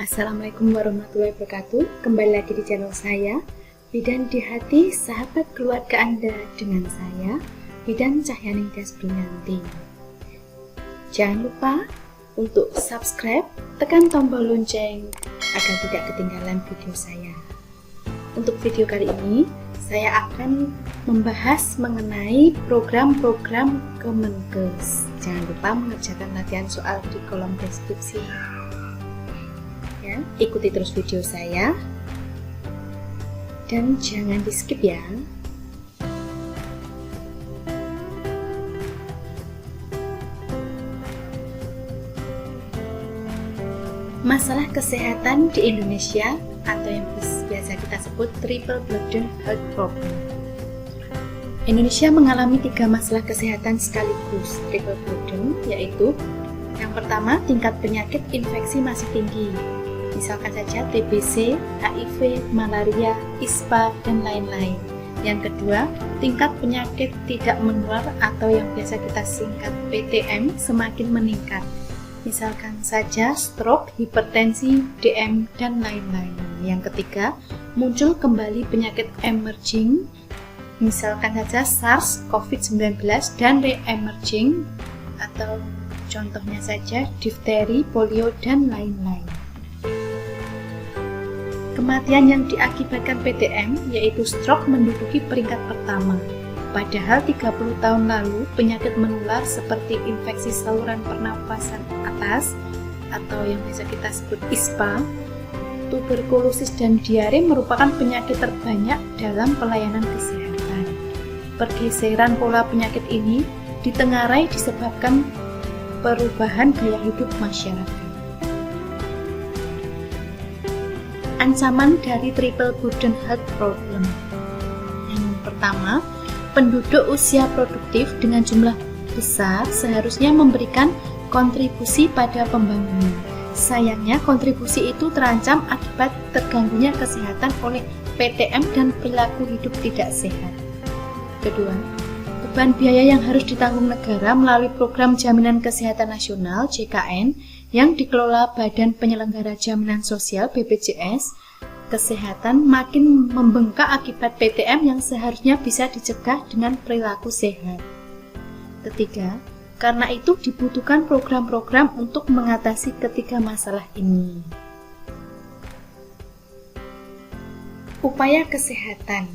Assalamualaikum warahmatullahi wabarakatuh. Kembali lagi di channel saya, Bidan di Hati, sahabat keluarga Anda dengan saya, Bidan Cahyaning Dasbrinanti. Jangan lupa untuk subscribe, tekan tombol lonceng agar tidak ketinggalan video saya. Untuk video kali ini, saya akan membahas mengenai program-program Kemenkes. Jangan lupa mengerjakan latihan soal di kolom deskripsi. Ya, ikuti terus video saya dan jangan di skip ya. Masalah kesehatan di Indonesia atau yang biasa kita sebut triple burden health problem. Indonesia mengalami 3 masalah kesehatan sekaligus triple burden, yaitu yang pertama, tingkat penyakit infeksi masih tinggi. Misalkan saja TBC, HIV, malaria, ISPA, dan lain-lain. Yang kedua, tingkat penyakit tidak menular atau yang biasa kita singkat PTM semakin meningkat. Misalkan saja stroke, hipertensi, DM, dan lain-lain. Yang ketiga, muncul kembali penyakit emerging, misalkan saja SARS, COVID-19, dan re-emerging, atau contohnya saja difteri, polio, dan lain-lain. Kematian yang diakibatkan PTM yaitu stroke menduduki peringkat pertama. Padahal 30 tahun lalu penyakit menular seperti infeksi saluran pernafasan atas atau yang biasa kita sebut ISPA, tuberkulosis dan diare merupakan penyakit terbanyak dalam pelayanan kesehatan. Pergeseran pola penyakit ini ditengarai disebabkan perubahan gaya hidup masyarakat. Ancaman dari triple burden health problem. Yang pertama, penduduk usia produktif dengan jumlah besar seharusnya memberikan kontribusi pada pembangunan. Sayangnya, kontribusi itu terancam akibat terganggunya kesehatan oleh PTM dan perilaku hidup tidak sehat. Kedua, beban biaya yang harus ditanggung negara melalui Program Jaminan Kesehatan Nasional (JKN) yang dikelola Badan Penyelenggara Jaminan Sosial (BPJS) Kesehatan makin membengkak akibat PTM yang seharusnya bisa dicegah dengan perilaku sehat. Ketiga, karena itu dibutuhkan program-program untuk mengatasi ketiga masalah ini. Upaya kesehatan.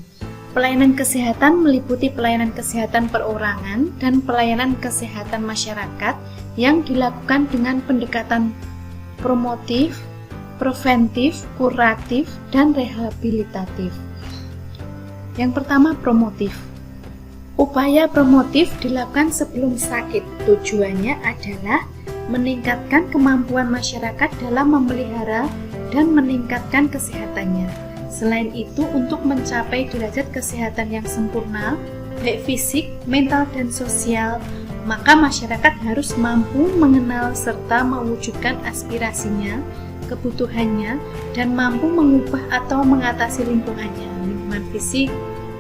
Pelayanan kesehatan meliputi pelayanan kesehatan perorangan dan pelayanan kesehatan masyarakat yang dilakukan dengan pendekatan promotif, preventif, kuratif, dan rehabilitatif. Yang pertama, promotif. Upaya promotif dilakukan sebelum sakit. Tujuannya adalah meningkatkan kemampuan masyarakat dalam memelihara dan meningkatkan kesehatannya. Selain itu, untuk mencapai derajat kesehatan yang sempurna, baik fisik, mental, dan sosial, maka masyarakat harus mampu mengenal serta mewujudkan aspirasinya, kebutuhannya, dan mampu mengubah atau mengatasi lingkungannya, lingkungan fisik,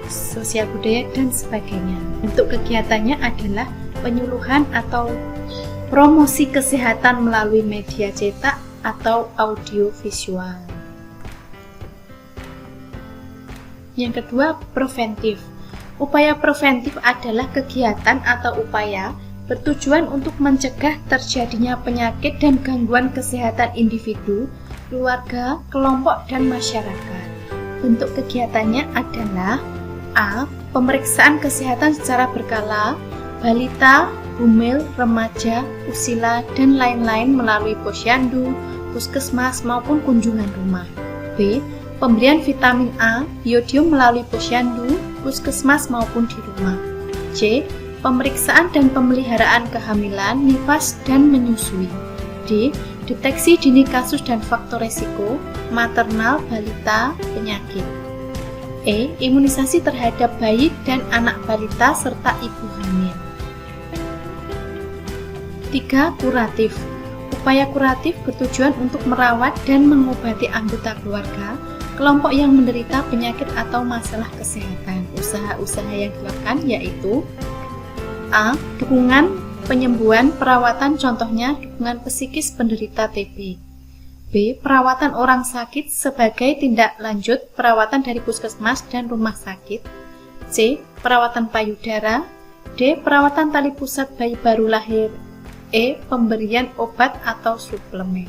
sosial budaya, dan sebagainya. Bentuk kegiatannya adalah penyuluhan atau promosi kesehatan melalui media cetak atau audiovisual. Yang kedua, preventif. Upaya preventif adalah kegiatan atau upaya bertujuan untuk mencegah terjadinya penyakit dan gangguan kesehatan individu, keluarga, kelompok, dan masyarakat. Bentuk kegiatannya adalah A. Pemeriksaan kesehatan secara berkala, balita, bumil, remaja, usila, dan lain-lain melalui posyandu, puskesmas, maupun kunjungan rumah. B. Pemberian vitamin A, iodium melalui posyandu, puskesmas maupun di rumah. C. Pemeriksaan dan pemeliharaan kehamilan, nifas, dan menyusui. D. Deteksi dini kasus dan faktor resiko, maternal, balita, penyakit. E. Imunisasi terhadap bayi dan anak balita serta ibu hamil. 3. Kuratif. Upaya kuratif bertujuan untuk merawat dan mengobati anggota keluarga, kelompok yang menderita penyakit atau masalah kesehatan. Usaha-usaha yang dilakukan yaitu A. Dukungan penyembuhan perawatan, contohnya dukungan psikis penderita TB. B. Perawatan orang sakit sebagai tindak lanjut perawatan dari puskesmas dan rumah sakit. C. Perawatan payudara. D. Perawatan tali pusat bayi baru lahir. E. Pemberian obat atau suplemen.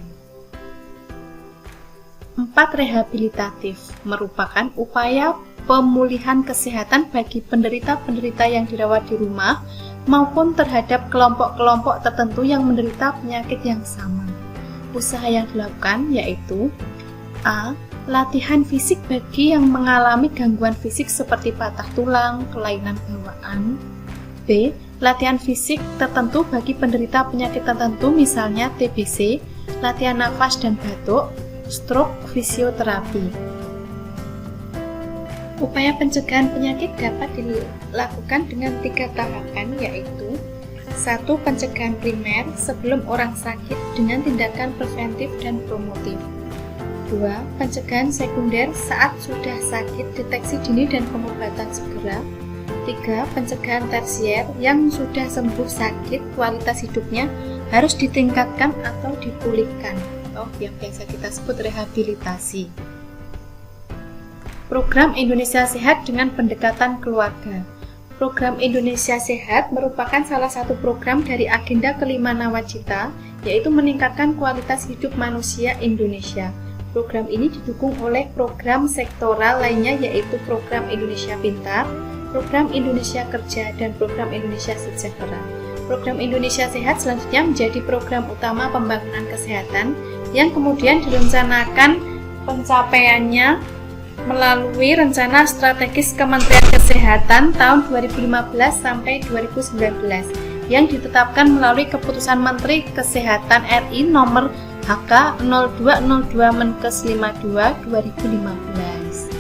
4. Rehabilitatif merupakan upaya pemulihan kesehatan bagi penderita-penderita yang dirawat di rumah maupun terhadap kelompok-kelompok tertentu yang menderita penyakit yang sama. Usaha yang dilakukan yaitu A. Latihan fisik bagi yang mengalami gangguan fisik seperti patah tulang, kelainan bawaan. B. Latihan fisik tertentu bagi penderita penyakit tertentu misalnya TBC, latihan nafas dan batuk, stroke, fisioterapi. Upaya pencegahan penyakit dapat dilakukan dengan 3 tahapan yaitu 1. Pencegahan primer sebelum orang sakit dengan tindakan preventif dan promotif. 2. Pencegahan sekunder saat sudah sakit, deteksi dini dan pengobatan segera. 3. Pencegahan tersier yang sudah sembuh sakit, kualitas hidupnya harus ditingkatkan atau dipulihkan atau yang biasa kita sebut rehabilitasi. Program Indonesia Sehat dengan pendekatan keluarga. Program Indonesia Sehat merupakan salah satu program dari agenda kelima Nawacita, yaitu meningkatkan kualitas hidup manusia Indonesia. Program ini didukung oleh program sektoral lainnya yaitu Program Indonesia Pintar, Program Indonesia Kerja, dan Program Indonesia Sejahtera. Program Indonesia Sehat selanjutnya menjadi program utama pembangunan kesehatan yang kemudian direncanakan pencapaiannya melalui Rencana Strategis Kementerian Kesehatan tahun 2015 sampai 2019 yang ditetapkan melalui Keputusan Menteri Kesehatan RI nomor HK 0202 Menkes 52 2015.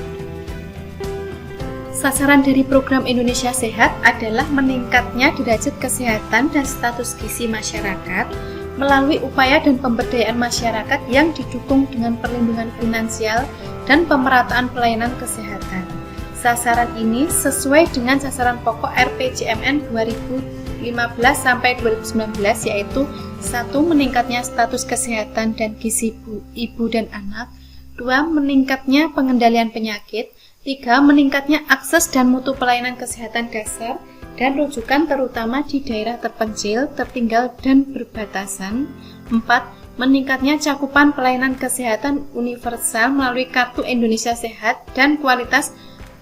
Sasaran dari program Indonesia Sehat adalah meningkatnya derajat kesehatan dan status gizi masyarakat melalui upaya dan pemberdayaan masyarakat yang didukung dengan perlindungan finansial dan pemerataan pelayanan kesehatan. Sasaran ini sesuai dengan sasaran pokok RPJMN 2015 sampai 2019 yaitu 1. Meningkatnya status kesehatan dan gizi ibu dan anak. 2. Meningkatnya pengendalian penyakit. 3. Meningkatnya akses dan mutu pelayanan kesehatan dasar dan rujukan terutama di daerah terpencil, tertinggal, dan berbatasan. 4. Meningkatnya cakupan pelayanan kesehatan universal melalui Kartu Indonesia Sehat dan kualitas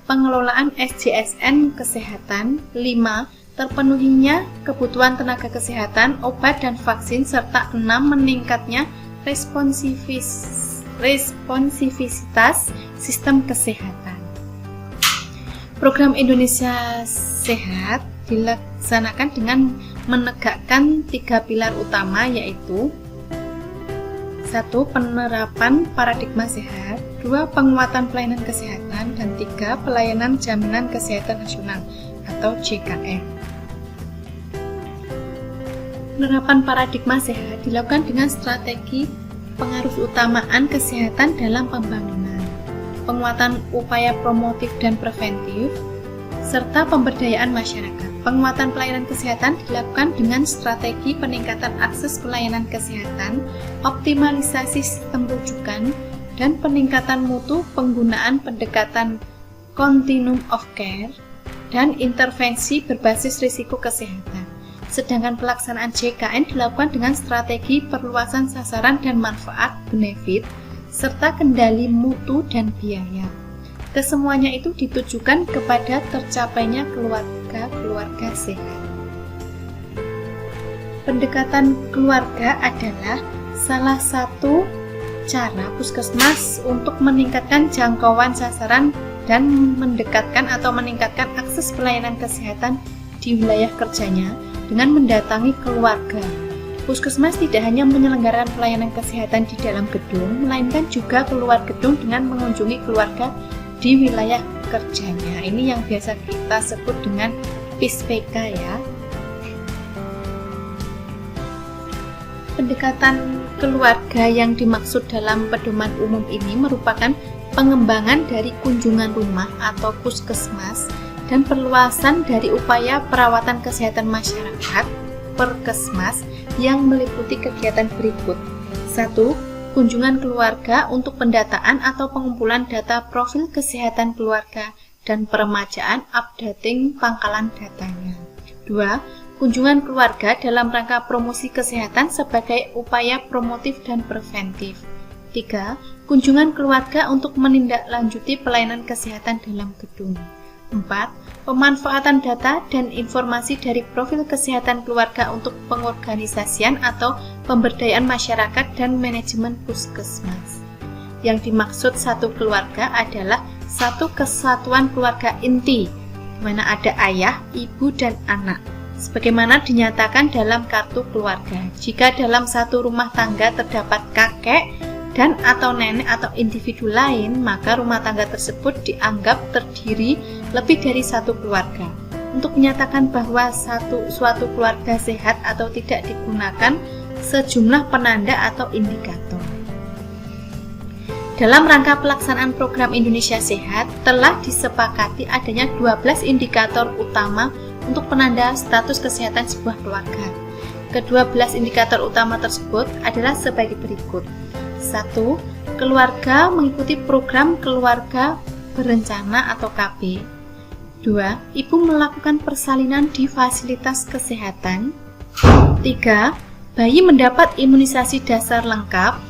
pengelolaan SJSN kesehatan. 5. Terpenuhinya kebutuhan tenaga kesehatan, obat dan vaksin, serta 6. Meningkatnya responsivisitas sistem kesehatan. Program Indonesia Sehat dilaksanakan dengan menegakkan 3 pilar utama yaitu 1. Penerapan paradigma sehat. 2. Penguatan pelayanan kesehatan. Dan 3. Pelayanan jaminan kesehatan nasional atau JKN. Penerapan paradigma sehat dilakukan dengan strategi pengaruh utamaan kesehatan dalam pembangunan, penguatan upaya promotif dan preventif, serta pemberdayaan masyarakat. Penguatan pelayanan kesehatan dilakukan dengan strategi peningkatan akses pelayanan kesehatan, optimalisasi sistem rujukan, dan peningkatan mutu penggunaan pendekatan continuum of care dan intervensi berbasis risiko kesehatan. Sedangkan pelaksanaan JKN dilakukan dengan strategi perluasan sasaran dan manfaat benefit, serta kendali mutu dan biaya. Kesemuanya itu ditujukan kepada tercapainya keluarga sehat. Pendekatan keluarga adalah salah satu cara puskesmas untuk meningkatkan jangkauan sasaran dan mendekatkan atau meningkatkan akses pelayanan kesehatan di wilayah kerjanya dengan mendatangi keluarga. Puskesmas tidak hanya menyelenggarakan pelayanan kesehatan di dalam gedung, melainkan juga keluar gedung dengan mengunjungi keluarga di wilayah kerjanya. Ini yang biasa kita sebut dengan PISPK ya. Pendekatan keluarga yang dimaksud dalam pedoman umum ini merupakan pengembangan dari kunjungan rumah atau puskesmas dan perluasan dari upaya perawatan kesehatan masyarakat (Perkesmas) yang meliputi kegiatan berikut. 1. kunjungan keluarga untuk pendataan atau pengumpulan data profil kesehatan keluarga dan peremajaan updating pangkalan datanya. 2. Kunjungan keluarga dalam rangka promosi kesehatan sebagai upaya promotif dan preventif. 3. Kunjungan keluarga untuk menindaklanjuti pelayanan kesehatan dalam gedung. 4. Pemanfaatan data dan informasi dari profil kesehatan keluarga untuk pengorganisasian atau pemberdayaan masyarakat dan manajemen puskesmas. Yang dimaksud satu keluarga adalah satu kesatuan keluarga inti, di mana ada ayah, ibu, dan anak, sebagaimana dinyatakan dalam kartu keluarga. Jika dalam satu rumah tangga terdapat kakek dan atau nenek atau individu lain, maka rumah tangga tersebut dianggap terdiri lebih dari satu keluarga. Untuk menyatakan bahwa suatu keluarga sehat atau tidak digunakan sejumlah penanda atau indikator. Dalam rangka pelaksanaan program Indonesia Sehat, telah disepakati adanya 12 indikator utama untuk penanda status kesehatan sebuah keluarga. Ke-12 indikator utama tersebut adalah sebagai berikut. 1. Keluarga mengikuti program keluarga berencana atau KB. 2. Ibu melakukan persalinan di fasilitas kesehatan. 3. Bayi mendapat imunisasi dasar lengkap.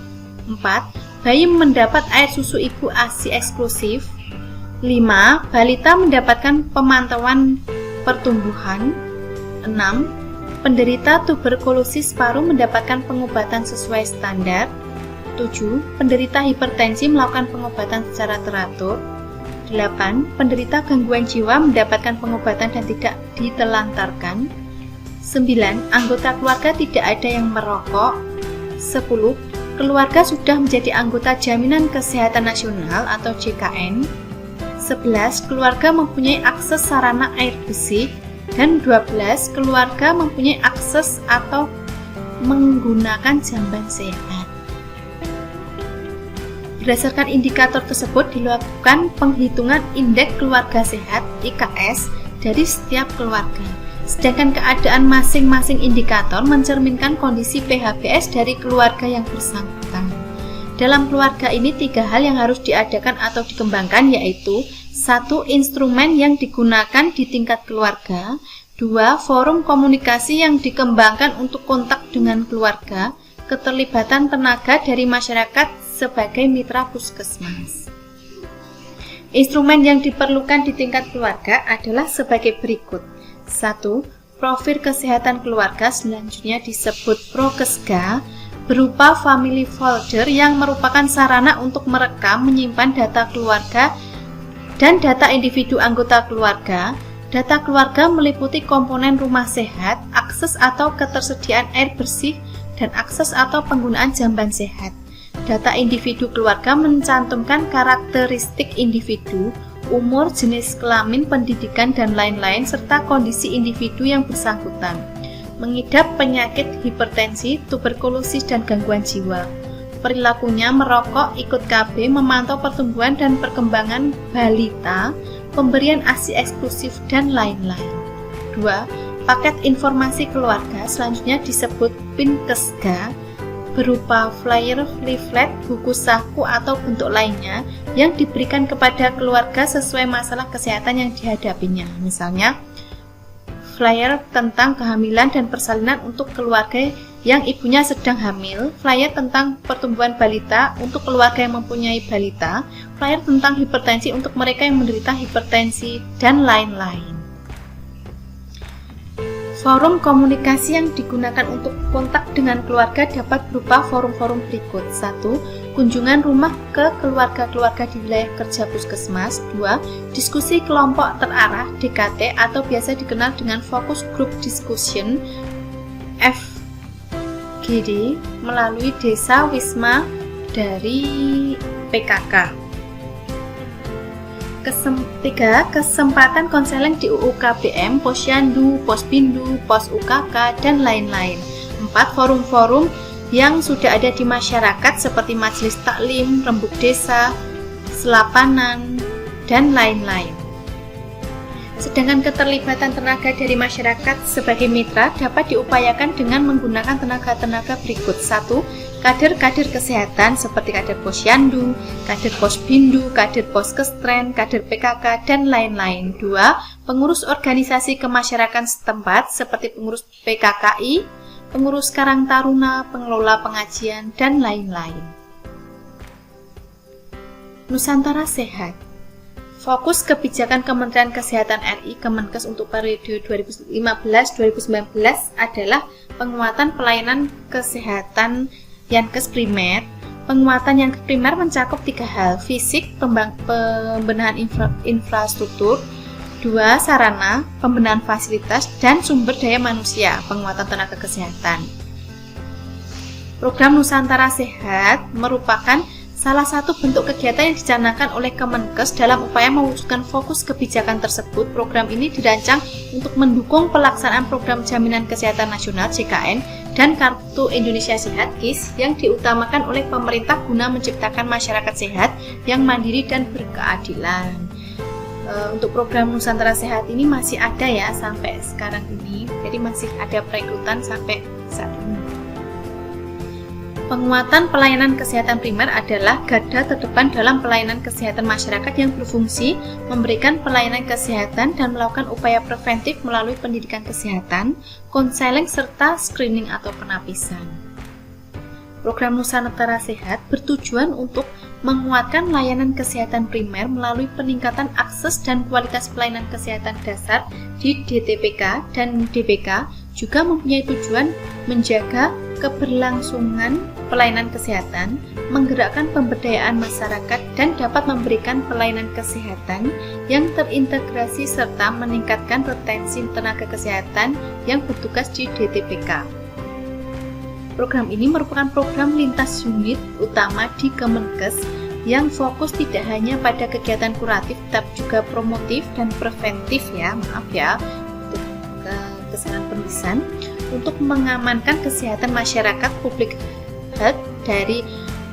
4. Bayi mendapat air susu ibu ASI eksklusif. 5. Balita mendapatkan pemantauan pertumbuhan. 6. Penderita tuberkulosis paru mendapatkan pengobatan sesuai standar. 7. Penderita hipertensi melakukan pengobatan secara teratur. 8. Penderita gangguan jiwa mendapatkan pengobatan dan tidak ditelantarkan. 9. Anggota keluarga tidak ada yang merokok. 10. Keluarga sudah menjadi anggota Jaminan Kesehatan Nasional atau JKN. 11. Keluarga mempunyai akses sarana air bersih. Dan 12. Keluarga mempunyai akses atau menggunakan jamban sehat. Berdasarkan indikator tersebut dilakukan penghitungan indeks keluarga sehat (IKS) dari setiap keluarga. Sedangkan keadaan masing-masing indikator mencerminkan kondisi PHBS dari keluarga yang bersangkutan. Dalam keluarga ini 3 hal yang harus diadakan atau dikembangkan, yaitu 1. Instrumen yang digunakan di tingkat keluarga. 2. Forum komunikasi yang dikembangkan untuk kontak dengan keluarga. Keterlibatan tenaga dari masyarakat sebagai mitra puskesmas. Instrumen yang diperlukan di tingkat keluarga adalah sebagai berikut. 1. Profil kesehatan keluarga, selanjutnya disebut Prokesga, berupa family folder yang merupakan sarana untuk merekam, menyimpan data keluarga dan data individu anggota keluarga. Data keluarga meliputi komponen rumah sehat, akses atau ketersediaan air bersih, dan akses atau penggunaan jamban sehat. Data individu keluarga mencantumkan karakteristik individu, umur, jenis kelamin, pendidikan, dan lain-lain, serta kondisi individu yang bersangkutan. Mengidap penyakit hipertensi, tuberkulosis, dan gangguan jiwa. Perilakunya merokok, ikut KB, memantau pertumbuhan dan perkembangan balita, pemberian ASI eksklusif, dan lain-lain. 2. Paket informasi keluarga, selanjutnya disebut Pinkesga, berupa flyer, leaflet, buku saku, atau bentuk lainnya yang diberikan kepada keluarga sesuai masalah kesehatan yang dihadapinya. Misalnya, flyer tentang kehamilan dan persalinan untuk keluarga yang ibunya sedang hamil, flyer tentang pertumbuhan balita untuk keluarga yang mempunyai balita, flyer tentang hipertensi untuk mereka yang menderita hipertensi, dan lain-lain. Forum komunikasi yang digunakan untuk kontak dengan keluarga dapat berupa forum-forum berikut. 1. Kunjungan rumah ke keluarga-keluarga di wilayah kerja puskesmas. 2. Diskusi kelompok terarah DKT atau biasa dikenal dengan Focus Group Discussion FGD melalui desa wisma dari PKK. 3. Kesempatan konseling di UUKBM, Posyandu, Posbindu, Pos UKK, dan lain-lain. 4. Forum-forum yang sudah ada di masyarakat seperti majelis taklim, rembuk desa, selapanan, dan lain-lain. Sedangkan keterlibatan tenaga dari masyarakat sebagai mitra dapat diupayakan dengan menggunakan tenaga-tenaga berikut. 1. kader-kader kesehatan seperti kader posyandu, kader posbindu, kader poskestren, kader PKK, dan lain-lain. 2. Pengurus organisasi kemasyarakatan setempat seperti pengurus PKKI, pengurus Karang Taruna, pengelola pengajian, dan lain-lain. Nusantara Sehat. Fokus kebijakan Kementerian Kesehatan RI Kemenkes untuk periode 2015-2019 adalah penguatan pelayanan kesehatan Yankes primer. Penguatan Yankes primer mencakup 3 hal: fisik, pembenahan infrastruktur, 2. Sarana, pembenahan fasilitas, dan sumber daya manusia, penguatan tenaga kesehatan. Program Nusantara Sehat merupakan salah satu bentuk kegiatan yang dicanangkan oleh Kemenkes dalam upaya mewujudkan fokus kebijakan tersebut. Program ini dirancang untuk mendukung pelaksanaan program Jaminan Kesehatan Nasional JKN dan Kartu Indonesia Sehat KIS yang diutamakan oleh pemerintah guna menciptakan masyarakat sehat yang mandiri dan berkeadilan. Untuk program Nusantara Sehat ini masih ada ya sampai sekarang ini, jadi masih ada perekrutan sampai saat ini. Penguatan pelayanan kesehatan primer adalah garda terdepan dalam pelayanan kesehatan masyarakat yang berfungsi memberikan pelayanan kesehatan dan melakukan upaya preventif melalui pendidikan kesehatan, konseling, serta screening atau penapisan. Program Nusantara Sehat bertujuan untuk menguatkan layanan kesehatan primer melalui peningkatan akses dan kualitas pelayanan kesehatan dasar di DTPK dan DBK, juga mempunyai tujuan menjaga keberlangsungan pelayanan kesehatan, menggerakkan pemberdayaan masyarakat, dan dapat memberikan pelayanan kesehatan yang terintegrasi serta meningkatkan retensi tenaga kesehatan yang bertugas di DTPK. Program ini merupakan program lintas unit utama di Kemenkes yang fokus tidak hanya pada kegiatan kuratif, tetapi juga promotif dan preventif untuk kesehatan penulisan, untuk mengamankan kesehatan masyarakat publik health dari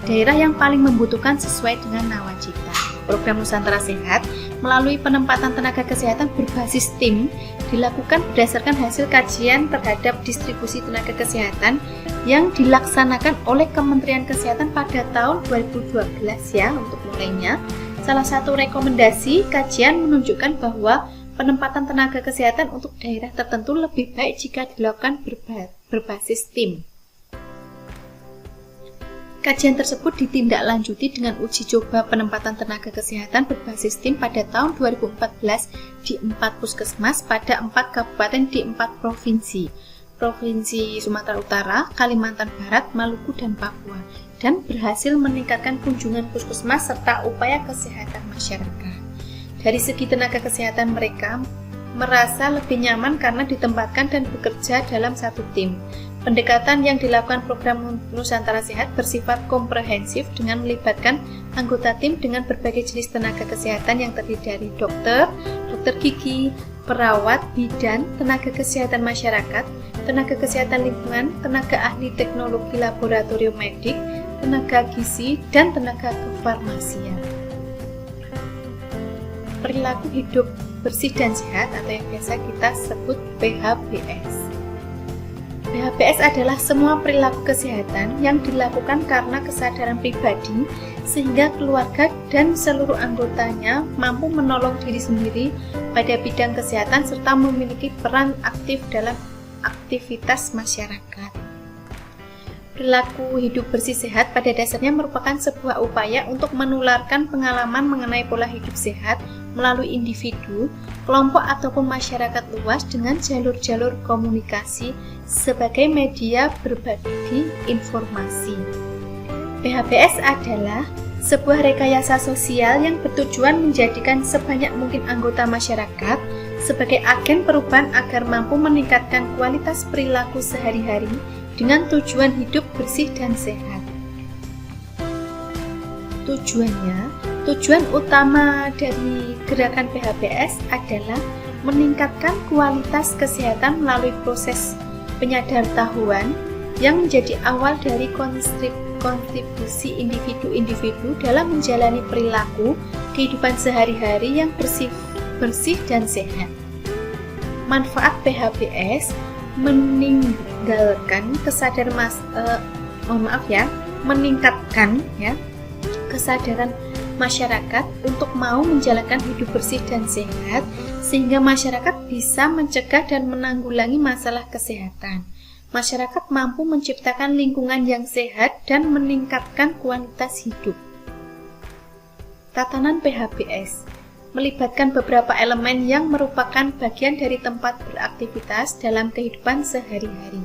daerah yang paling membutuhkan sesuai dengan nawacita. Program Nusantara Sehat melalui penempatan tenaga kesehatan berbasis tim dilakukan berdasarkan hasil kajian terhadap distribusi tenaga kesehatan yang dilaksanakan oleh Kementerian Kesehatan pada tahun 2012 ya untuk mulainya. Salah satu rekomendasi kajian menunjukkan bahwa penempatan tenaga kesehatan untuk daerah tertentu lebih baik jika dilakukan berbasis tim. Kajian tersebut ditindaklanjuti dengan uji coba penempatan tenaga kesehatan berbasis tim pada tahun 2014 di 4 puskesmas pada 4 kabupaten di 4 provinsi. Provinsi Sumatera Utara, Kalimantan Barat, Maluku, dan Papua, dan berhasil meningkatkan kunjungan puskesmas serta upaya kesehatan masyarakat. Dari segi tenaga kesehatan mereka merasa lebih nyaman karena ditempatkan dan bekerja dalam satu tim. Pendekatan yang dilakukan program Nusantara Sehat bersifat komprehensif dengan melibatkan anggota tim dengan berbagai jenis tenaga kesehatan yang terdiri dari dokter gigi, perawat, bidan, tenaga kesehatan masyarakat, tenaga kesehatan lingkungan, tenaga ahli teknologi laboratorium medik, tenaga gizi, dan tenaga kefarmasian. Perilaku hidup bersih dan sehat atau yang biasa kita sebut PHBS. PHBS adalah semua perilaku kesehatan yang dilakukan karena kesadaran pribadi sehingga keluarga dan seluruh anggotanya mampu menolong diri sendiri pada bidang kesehatan serta memiliki peran aktif dalam aktivitas masyarakat. Perilaku hidup bersih sehat pada dasarnya merupakan sebuah upaya untuk menularkan pengalaman mengenai pola hidup sehat melalui individu, kelompok ataupun masyarakat luas dengan jalur-jalur komunikasi sebagai media berbagi informasi. PHBS adalah sebuah rekayasa sosial yang bertujuan menjadikan sebanyak mungkin anggota masyarakat sebagai agen perubahan agar mampu meningkatkan kualitas perilaku sehari-hari dengan tujuan hidup bersih dan sehat. Tujuan utama dari gerakan PHBS adalah meningkatkan kualitas kesehatan melalui proses penyadartahuan yang menjadi awal dari kontribusi individu-individu dalam menjalani perilaku kehidupan sehari-hari yang bersih dan sehat. Manfaat PHBS meninggalkan kesadaran meningkatkan kesadaran masyarakat untuk mau menjalankan hidup bersih dan sehat, sehingga masyarakat bisa mencegah dan menanggulangi masalah kesehatan. Masyarakat mampu menciptakan lingkungan yang sehat dan meningkatkan kualitas hidup. Tatanan PHBS melibatkan beberapa elemen yang merupakan bagian dari tempat beraktivitas dalam kehidupan sehari-hari.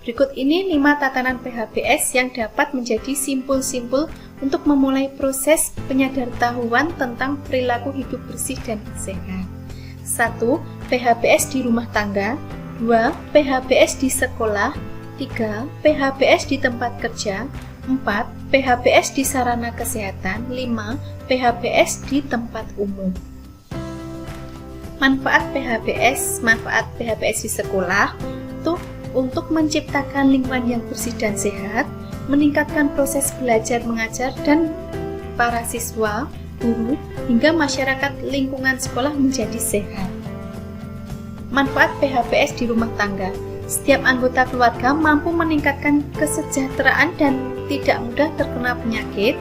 Berikut ini 5 tatanan PHBS yang dapat menjadi simpul-simpul untuk memulai proses penyadartahuan tentang perilaku hidup bersih dan sehat. 1. PHBS di rumah tangga. 2. PHBS di sekolah. 3. PHBS di tempat kerja. 4. PHBS di sarana kesehatan. 5. PHBS di tempat umum. Manfaat PHBS di sekolah itu untuk menciptakan lingkungan yang bersih dan sehat, meningkatkan proses belajar mengajar dan para siswa, guru, hingga masyarakat lingkungan sekolah menjadi sehat. Manfaat PHBS di rumah tangga. Setiap anggota keluarga mampu meningkatkan kesejahteraan dan tidak mudah terkena penyakit.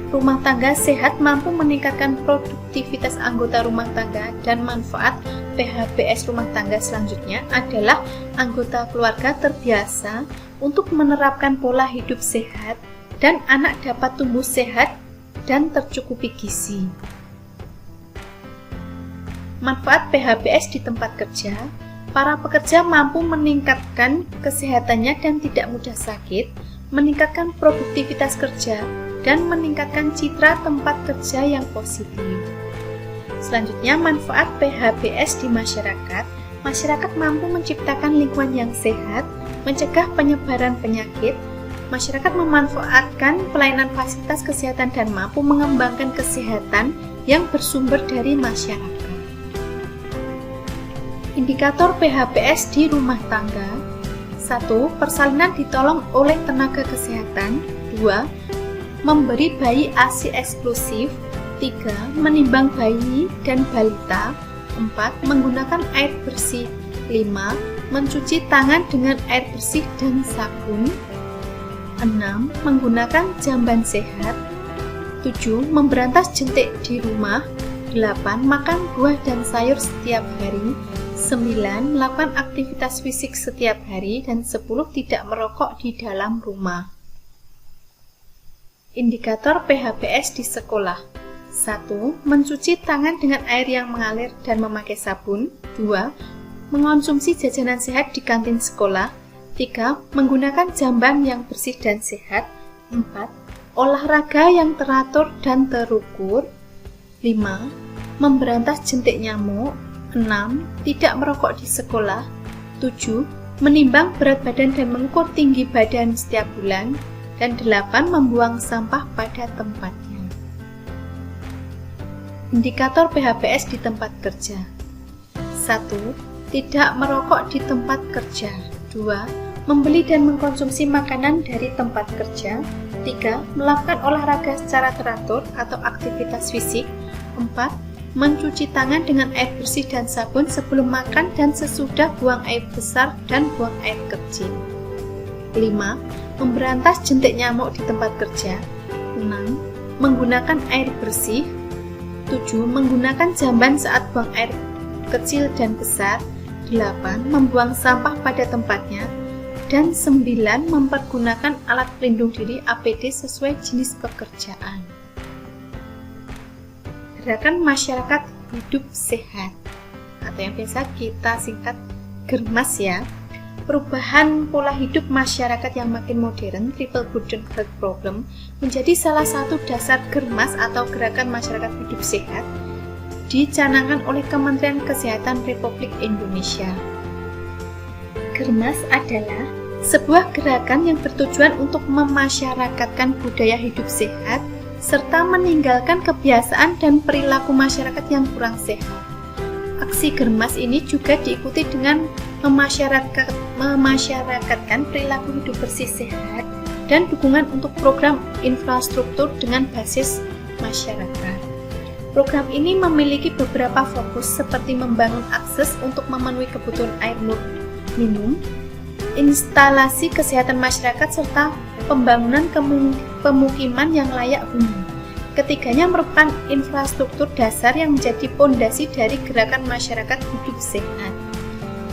Rumah tangga sehat mampu meningkatkan produktivitas anggota rumah tangga, dan manfaat PHBS rumah tangga selanjutnya adalah anggota keluarga terbiasa untuk menerapkan pola hidup sehat dan anak dapat tumbuh sehat dan tercukupi gizi. Manfaat PHBS di tempat kerja. Para pekerja mampu meningkatkan kesehatannya dan tidak mudah sakit, meningkatkan produktivitas kerja, dan meningkatkan citra tempat kerja yang positif. Selanjutnya, manfaat PHBS di masyarakat. Masyarakat mampu menciptakan lingkungan yang sehat, mencegah penyebaran penyakit. Masyarakat memanfaatkan pelayanan fasilitas kesehatan dan mampu mengembangkan kesehatan yang bersumber dari masyarakat. Indikator PHBS di rumah tangga. 1. Persalinan ditolong oleh tenaga kesehatan. 2. Memberi bayi ASI eksklusif. 3. Menimbang bayi dan balita. 4. Menggunakan air bersih. 5. Mencuci tangan dengan air bersih dan sabun. 6. Menggunakan jamban sehat. 7. Memberantas jentik di rumah. 8. Makan buah dan sayur setiap hari. 9. Melakukan aktivitas fisik setiap hari. Dan 10. Tidak merokok di dalam rumah. Indikator PHBS di sekolah. 1. Mencuci tangan dengan air yang mengalir dan memakai sabun. 2. Mengonsumsi jajanan sehat di kantin sekolah. 3. Menggunakan jamban yang bersih dan sehat. 4. Olahraga yang teratur dan terukur. 5. Memberantas jentik nyamuk. 6. Tidak merokok di sekolah. 7. Menimbang berat badan dan mengukur tinggi badan setiap bulan. Dan 8. Membuang sampah pada tempatnya. Indikator PHBS di tempat kerja. 1. Tidak merokok di tempat kerja. 2. Membeli dan mengkonsumsi makanan dari tempat kerja. 3. Melakukan olahraga secara teratur atau aktivitas fisik. 4. Mencuci tangan dengan air bersih dan sabun sebelum makan dan sesudah buang air besar dan buang air kecil. 5. Memberantas jentik nyamuk di tempat kerja. 6. Menggunakan air bersih. 7. Menggunakan jamban saat buang air kecil dan besar. 8. Membuang sampah pada tempatnya. Dan 9. Mempergunakan alat pelindung diri APD sesuai jenis pekerjaan. Gerakan masyarakat hidup sehat, atau yang biasa kita singkat GERMAS ya. Perubahan pola hidup masyarakat yang makin modern, Triple Burden Health Problem, menjadi salah satu dasar GERMAS atau Gerakan Masyarakat Hidup Sehat, dicanangkan oleh Kementerian Kesehatan Republik Indonesia. GERMAS adalah sebuah gerakan yang bertujuan untuk memasyarakatkan budaya hidup sehat serta meninggalkan kebiasaan dan perilaku masyarakat yang kurang sehat. Aksi GERMAS ini juga diikuti dengan memasyarakatkan perilaku hidup bersih sehat dan dukungan untuk program infrastruktur dengan basis masyarakat. Program ini memiliki beberapa fokus seperti membangun akses untuk memenuhi kebutuhan air minum, instalasi kesehatan masyarakat, serta pembangunan pemukiman yang layak huni. Ketiganya merupakan infrastruktur dasar yang menjadi pondasi dari gerakan masyarakat hidup sehat.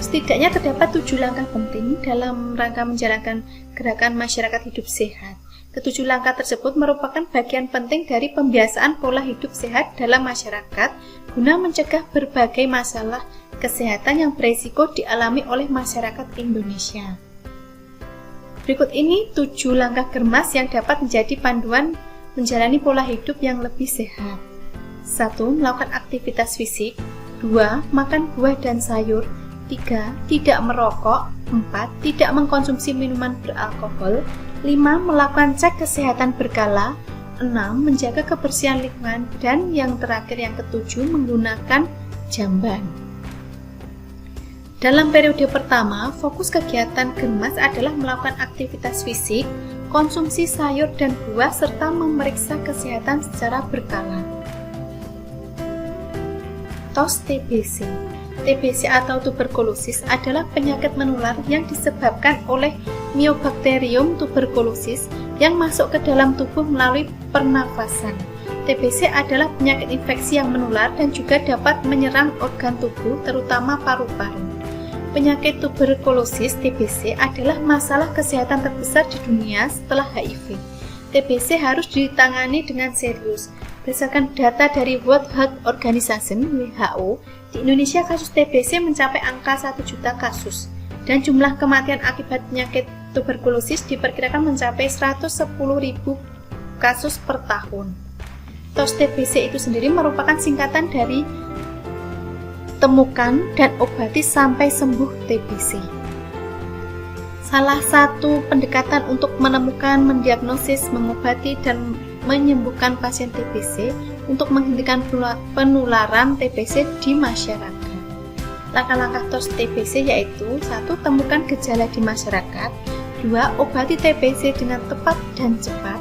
Setidaknya terdapat 7 langkah penting dalam rangka menjalankan gerakan masyarakat hidup sehat. Ketujuh langkah tersebut merupakan bagian penting dari pembiasaan pola hidup sehat dalam masyarakat guna mencegah berbagai masalah kesehatan yang beresiko dialami oleh masyarakat Indonesia. Berikut ini 7 langkah germas yang dapat menjadi panduan menjalani pola hidup yang lebih sehat. 1. Melakukan aktivitas fisik. 2. Makan buah dan sayur. 3. Tidak merokok. 4. Tidak mengkonsumsi minuman beralkohol. 5. Melakukan cek kesehatan berkala. 6. Menjaga kebersihan lingkungan. Dan yang terakhir yang ketujuh, menggunakan jamban. Dalam periode pertama, fokus kegiatan germas adalah melakukan aktivitas fisik, konsumsi sayur dan buah, serta memeriksa kesehatan secara berkala. TOS TBC. TBC atau tuberkulosis adalah penyakit menular yang disebabkan oleh Mycobacterium tuberculosis yang masuk ke dalam tubuh melalui pernafasan. TBC adalah penyakit infeksi yang menular dan juga dapat menyerang organ tubuh, terutama paru-paru. Penyakit tuberkulosis (TBC) adalah masalah kesehatan terbesar di dunia setelah HIV. TBC harus ditangani dengan serius. Berdasarkan data dari World Health Organization (WHO), di Indonesia kasus TBC mencapai angka 1 juta kasus, dan jumlah kematian akibat penyakit tuberkulosis diperkirakan mencapai 110.000 kasus per tahun. TOS TBC itu sendiri merupakan singkatan dari temukan dan obati sampai sembuh TBC. Salah satu pendekatan untuk menemukan, mendiagnosis, mengobati, dan menyembuhkan pasien TBC untuk menghentikan penularan TBC di masyarakat. Langkah-langkah TOS TBC yaitu 1. Temukan gejala di masyarakat. 2. Obati TBC dengan tepat dan cepat.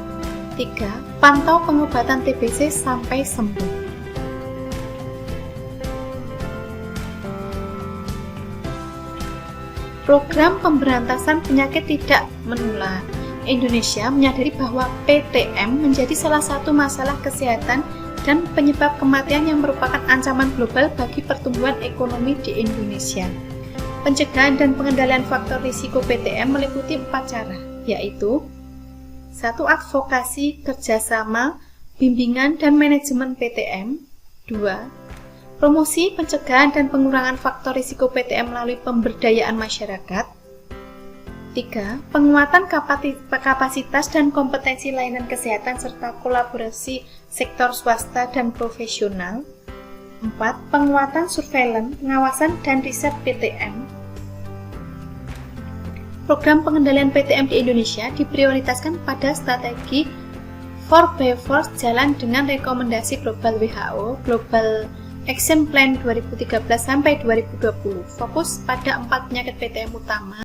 3. Pantau pengobatan TBC sampai sembuh. Program pemberantasan penyakit tidak menular. Indonesia menyadari bahwa PTM menjadi salah satu masalah kesehatan dan penyebab kematian yang merupakan ancaman global bagi pertumbuhan ekonomi di Indonesia. Pencegahan dan pengendalian faktor risiko PTM meliputi 4 cara, yaitu 1. Advokasi, kerjasama, bimbingan, dan manajemen PTM. 2. Promosi, pencegahan, dan pengurangan faktor risiko PTM melalui pemberdayaan masyarakat. 3. Penguatan kapasitas dan kompetensi layanan kesehatan serta kolaborasi sektor swasta dan profesional. 4. Penguatan surveillance, pengawasan, dan riset PTM. Program pengendalian PTM di Indonesia diprioritaskan pada strategi 4x4 jalan dengan rekomendasi global WHO, Global Action Plan 2013 sampai 2020, fokus pada 4 penyakit PTM utama.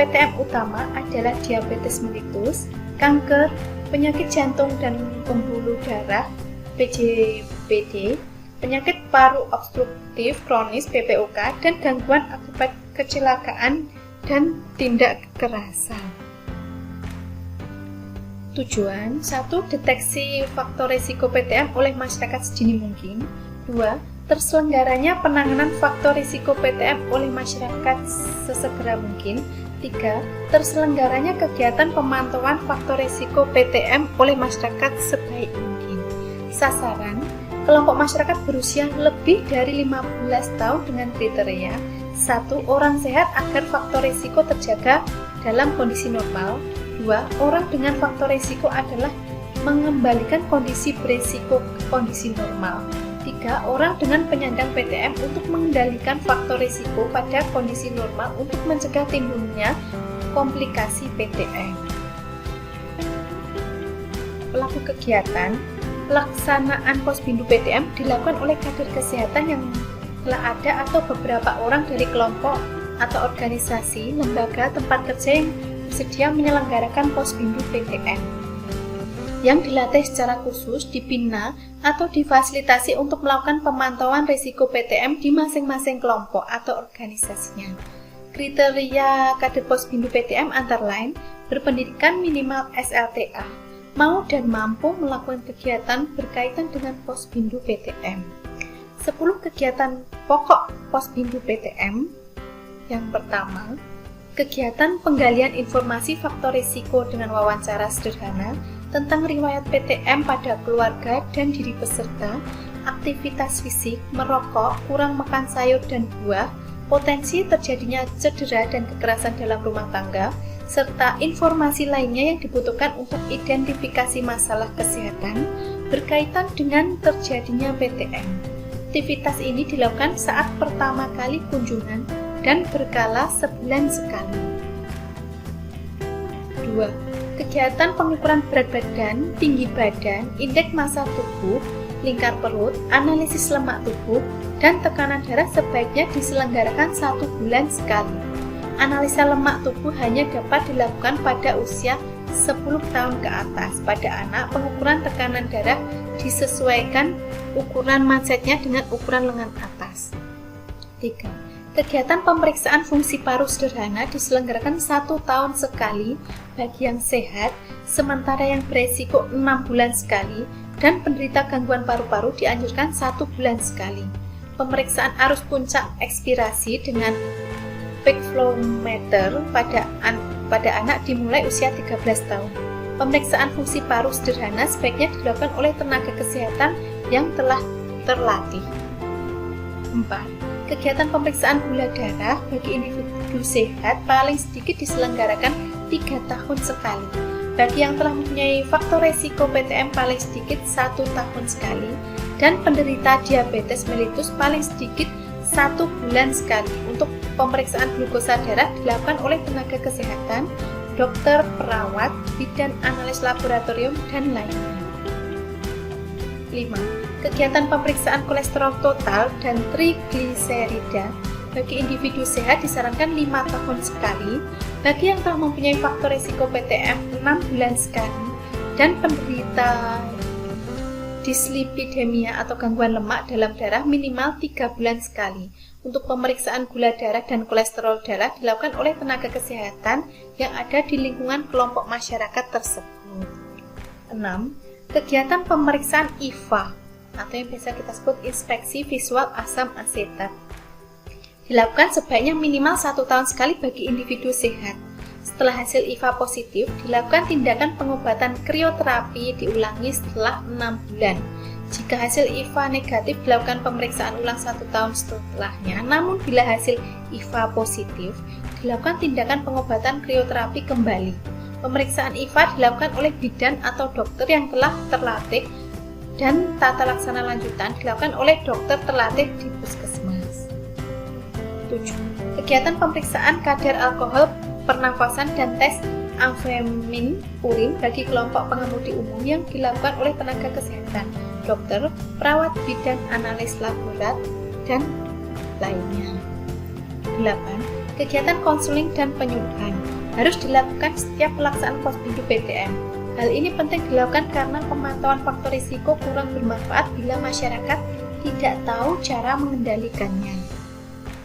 PTM utama adalah diabetes mellitus, kanker, penyakit jantung dan pembuluh darah (PJBD), penyakit paru obstruktif kronis (PPOK), dan gangguan akibat kecelakaan dan tindak kekerasan. Tujuan: 1. Deteksi faktor risiko PTM oleh masyarakat sedini mungkin. 2. Terselenggaranya penanganan faktor risiko PTM oleh masyarakat sesegera mungkin. 3. Terselenggaranya kegiatan pemantauan faktor risiko PTM oleh masyarakat sebaik mungkin. Sasaran: kelompok masyarakat berusia lebih dari 15 tahun dengan kriteria 1. Orang sehat agar faktor risiko terjaga dalam kondisi normal. 2. Orang dengan faktor risiko adalah mengembalikan kondisi berisiko ke kondisi normal. 3. Orang dengan penyandang PTM untuk mengendalikan faktor risiko pada kondisi normal untuk mencegah timbulnya komplikasi PTM. Pelaku kegiatan: pelaksanaan posbindu PTM dilakukan oleh kader kesehatan yang telah ada atau beberapa orang dari kelompok atau organisasi, lembaga, tempat kerja yang bersedia menyelenggarakan posbindu PTM yang dilatih secara khusus, dibina, atau difasilitasi untuk melakukan pemantauan risiko PTM di masing-masing kelompok atau organisasinya. Kriteria kader posbindu PTM antara lain berpendidikan minimal SLTA, mau dan mampu melakukan kegiatan berkaitan dengan posbindu PTM. 10 kegiatan pokok posbindu PTM. Yang pertama, kegiatan penggalian informasi faktor risiko dengan wawancara sederhana tentang riwayat PTM pada keluarga dan diri peserta, aktivitas fisik, merokok, kurang makan sayur dan buah, potensi terjadinya cedera dan kekerasan dalam rumah tangga, serta informasi lainnya yang dibutuhkan untuk identifikasi masalah kesehatan berkaitan dengan terjadinya PTM. Aktivitas ini dilakukan saat pertama kali kunjungan dan berkala sebulan sekali. 2. Kegiatan pengukuran berat badan, tinggi badan, indeks massa tubuh, lingkar perut, analisis lemak tubuh, dan tekanan darah sebaiknya diselenggarakan 1 bulan sekali. Analisa lemak tubuh hanya dapat dilakukan pada usia 10 tahun ke atas. Pada anak, pengukuran tekanan darah disesuaikan ukuran mansetnya dengan ukuran lengan atas. 3. Kegiatan pemeriksaan fungsi paru sederhana diselenggarakan 1 tahun sekali bagi yang sehat, sementara yang beresiko 6 bulan sekali, dan penderita gangguan paru-paru dianjurkan 1 bulan sekali. Pemeriksaan arus puncak ekspirasi dengan peak flow meter pada anak dimulai usia 13 tahun. Pemeriksaan fungsi paru sederhana sebaiknya dilakukan oleh tenaga kesehatan yang telah terlatih. 4. Kegiatan pemeriksaan gula darah bagi individu sehat paling sedikit diselenggarakan 3 tahun sekali. Bagi yang telah mempunyai faktor resiko PTM paling sedikit 1 tahun sekali, dan penderita diabetes mellitus paling sedikit 1 bulan sekali. Untuk pemeriksaan glukosa darah dilakukan oleh tenaga kesehatan, dokter, perawat, bidan analis laboratorium, dan lainnya. 5. Kegiatan pemeriksaan kolesterol total dan trigliserida bagi individu sehat disarankan 5 tahun sekali, bagi yang telah mempunyai faktor risiko PTM 6 bulan sekali, dan penderita dislipidemia atau gangguan lemak dalam darah minimal 3 bulan sekali. Untuk pemeriksaan gula darah dan kolesterol darah dilakukan oleh tenaga kesehatan yang ada di lingkungan kelompok masyarakat tersebut. 6. Kegiatan pemeriksaan IVA atau yang biasa kita sebut inspeksi visual asam asetat dilakukan sebaiknya minimal 1 tahun sekali bagi individu sehat. Setelah hasil IVA positif, dilakukan tindakan pengobatan krioterapi diulangi setelah 6 bulan. Jika hasil IVA negatif, dilakukan pemeriksaan ulang 1 tahun setelahnya. Namun bila hasil IVA positif, dilakukan tindakan pengobatan krioterapi kembali. Pemeriksaan IVA dilakukan oleh bidan atau dokter yang telah terlatih, dan tata laksana lanjutan dilakukan oleh dokter terlatih di puskesmas. 7. Kegiatan pemeriksaan kadar alkohol pernafasan dan tes amfetamin urin bagi kelompok pengemudi umum yang dilakukan oleh tenaga kesehatan, dokter, perawat, bidan analis laborat, dan lainnya. 8. Kegiatan konseling dan penyuluhan harus dilakukan setiap pelaksanaan posbindu PTM. Hal ini penting dilakukan karena pemantauan faktor risiko kurang bermanfaat bila masyarakat tidak tahu cara mengendalikannya.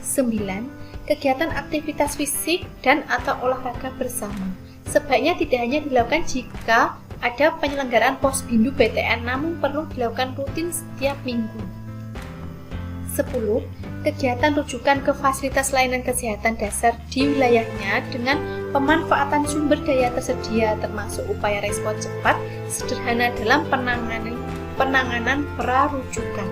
9. Kegiatan aktivitas fisik dan atau olahraga bersama. Sebaiknya tidak hanya dilakukan jika ada penyelenggaraan posbindu PTN, namun perlu dilakukan rutin setiap minggu. 10. Kegiatan rujukan ke fasilitas layanan kesehatan dasar di wilayahnya dengan pemanfaatan sumber daya tersedia termasuk upaya respon cepat sederhana dalam penanganan prarujukan.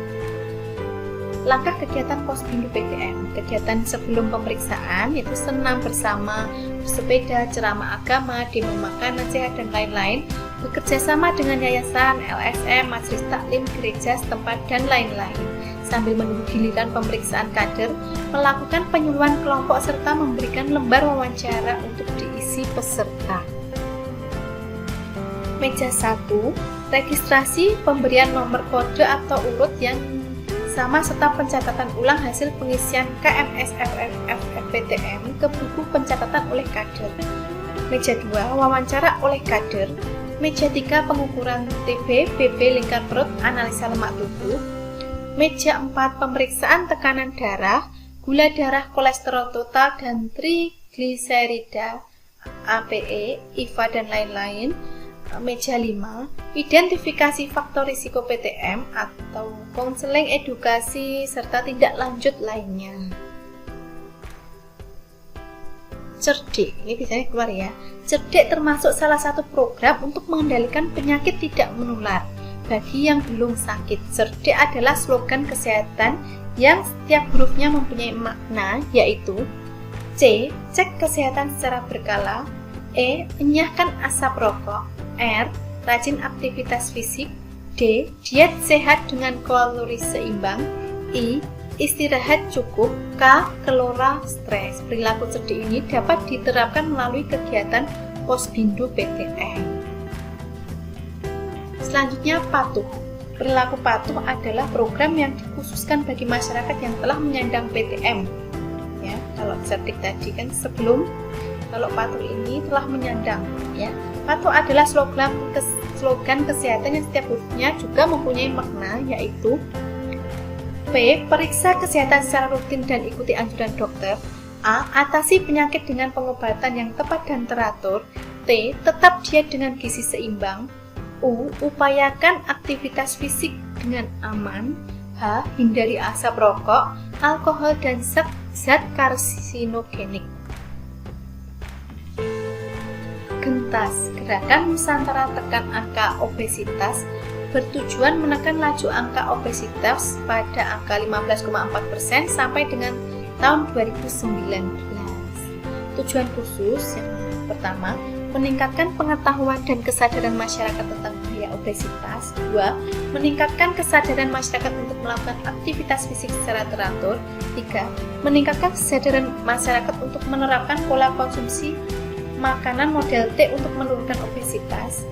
Langkah kegiatan posbindu PTM. Kegiatan sebelum pemeriksaan yaitu senam bersama, bersepeda, ceramah agama, demo makanan sehat dan lain-lain, bekerja sama dengan yayasan, LSM, majelis taklim, gereja setempat dan lain-lain. Sambil menunggu giliran pemeriksaan kader, melakukan penyuluhan kelompok serta memberikan lembar wawancara untuk diisi peserta. Meja 1, registrasi pemberian nomor kode atau urut yang sama serta pencatatan ulang hasil pengisian KMS-FFPTM ke buku pencatatan oleh kader. Meja 2, wawancara oleh kader. Meja 3, pengukuran TB, BB lingkar perut, analisa lemak tubuh. Meja 4, pemeriksaan tekanan darah, gula darah, kolesterol total, dan trigliserida, APE, IVA, dan lain-lain. Meja 5, identifikasi faktor risiko PTM atau konseling edukasi serta tindak lanjut lainnya. Cerdik, ini biasanya keluar ya. Cerdik termasuk salah satu program untuk mengendalikan penyakit tidak menular. Bagi yang belum sakit, cerdik adalah slogan kesehatan yang setiap hurufnya mempunyai makna, yaitu C. Cek kesehatan secara berkala, E. Enyahkan asap rokok, R. Rajin aktivitas fisik, D. Diet sehat dengan kalori seimbang, I. Istirahat cukup, K. Kelola stres. Perilaku cerdik ini dapat diterapkan melalui kegiatan posbindu PTM. Selanjutnya, patuh. Perilaku patuh adalah program yang dikhususkan bagi masyarakat yang telah menyandang PTM. Ya, kalau cerdik tadi kan sebelum, kalau patuh ini telah menyandang. Ya, patuh adalah slogan kesehatan yang setiap hurufnya juga mempunyai makna, yaitu P. Periksa kesehatan secara rutin dan ikuti anjuran dokter. A. Atasi penyakit dengan pengobatan yang tepat dan teratur. T. Tetap diet dengan gizi seimbang. U. Upayakan aktivitas fisik dengan aman. H. Hindari asap rokok, alkohol, dan zat karsinogenik. Gentas, gerakan Nusantara tekan angka obesitas bertujuan menekan laju angka obesitas pada angka 15,4% sampai dengan tahun 2019. Tujuan khusus yang pertama, meningkatkan pengetahuan dan kesadaran masyarakat tentang bahaya obesitas. 2. Meningkatkan kesadaran masyarakat untuk melakukan aktivitas fisik secara teratur. 3. Meningkatkan kesadaran masyarakat untuk menerapkan pola konsumsi makanan model T untuk menurunkan obesitas.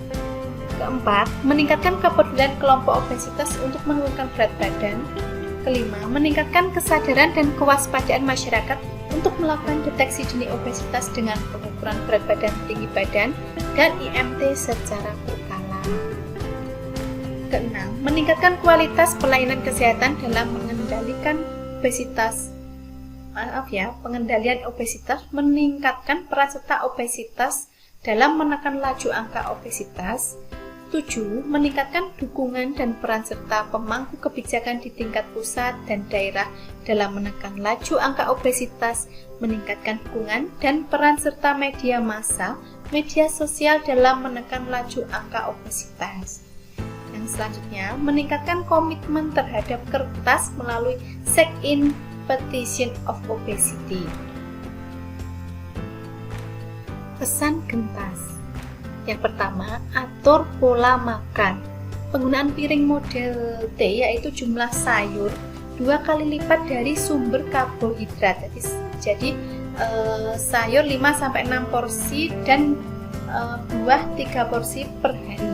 Keempat, meningkatkan kepedulian kelompok obesitas untuk menurunkan berat badan. Kelima, meningkatkan kesadaran dan kewaspadaan masyarakat untuk melakukan deteksi dini obesitas dengan pengukuran berat badan, tinggi badan, dan IMT secara berkala. Keenam, meningkatkan kualitas pelayanan kesehatan dalam mengendalikan obesitas. Pengendalian obesitas, meningkatkan peran serta obesitas dalam menekan laju angka obesitas. 7. Meningkatkan dukungan dan peran serta pemangku kebijakan di tingkat pusat dan daerah dalam menekan laju angka obesitas, meningkatkan dukungan dan peran serta media massa, media sosial dalam menekan laju angka obesitas. Yang selanjutnya, meningkatkan komitmen terhadap kertas melalui Check-in Petition of Obesity. Pesan gentas. Yang pertama, atur pola makan. Penggunaan piring model T yaitu jumlah sayur 2 kali lipat dari sumber karbohidrat. Jadi sayur 5-6 porsi dan buah 3 porsi per hari.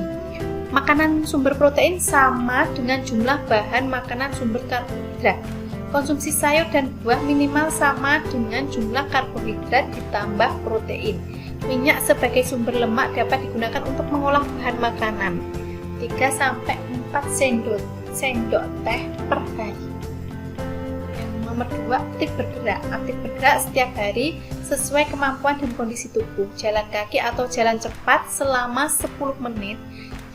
Makanan sumber protein sama dengan jumlah bahan makanan sumber karbohidrat. Konsumsi sayur dan buah minimal sama dengan jumlah karbohidrat ditambah protein. Minyak sebagai sumber lemak dapat digunakan untuk mengolah bahan makanan. 3-4 sendok teh per hari. Nomor 2, aktif bergerak. Aktif bergerak setiap hari sesuai kemampuan dan kondisi tubuh. Jalan kaki atau jalan cepat selama 10 menit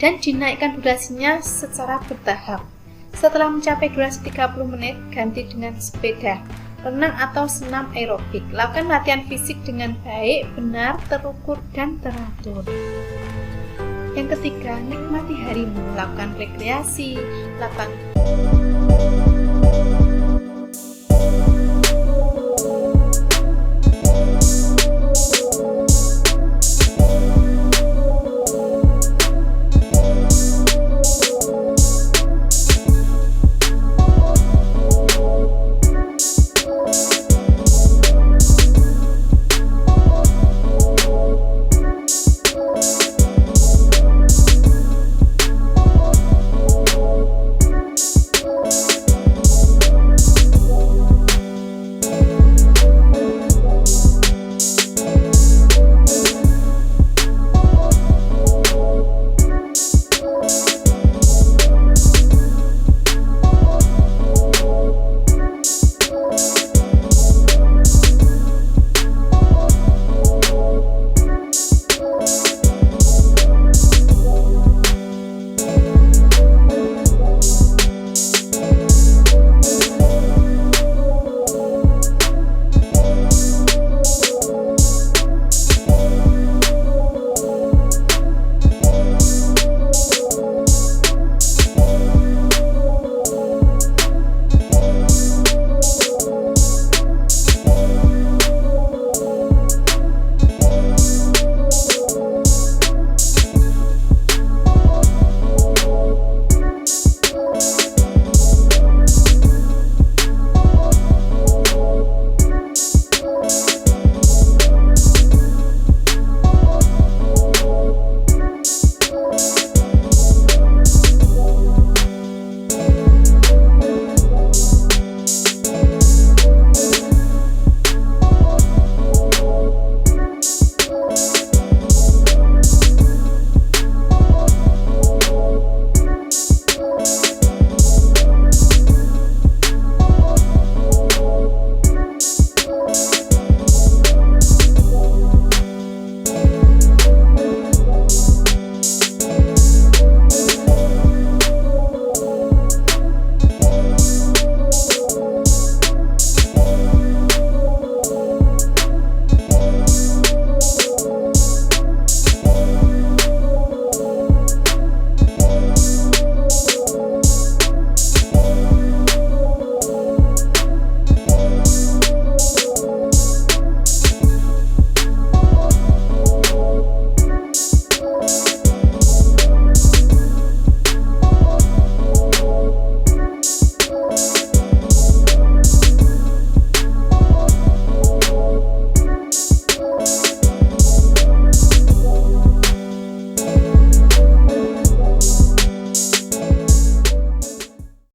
dan dinaikkan durasinya secara bertahap. Setelah mencapai durasi 30 menit, ganti dengan sepeda, renang atau senam aerobik. Lakukan latihan fisik dengan baik, benar, terukur, dan teratur. Yang ketiga, nikmati harimu. Lakukan rekreasi, lakukan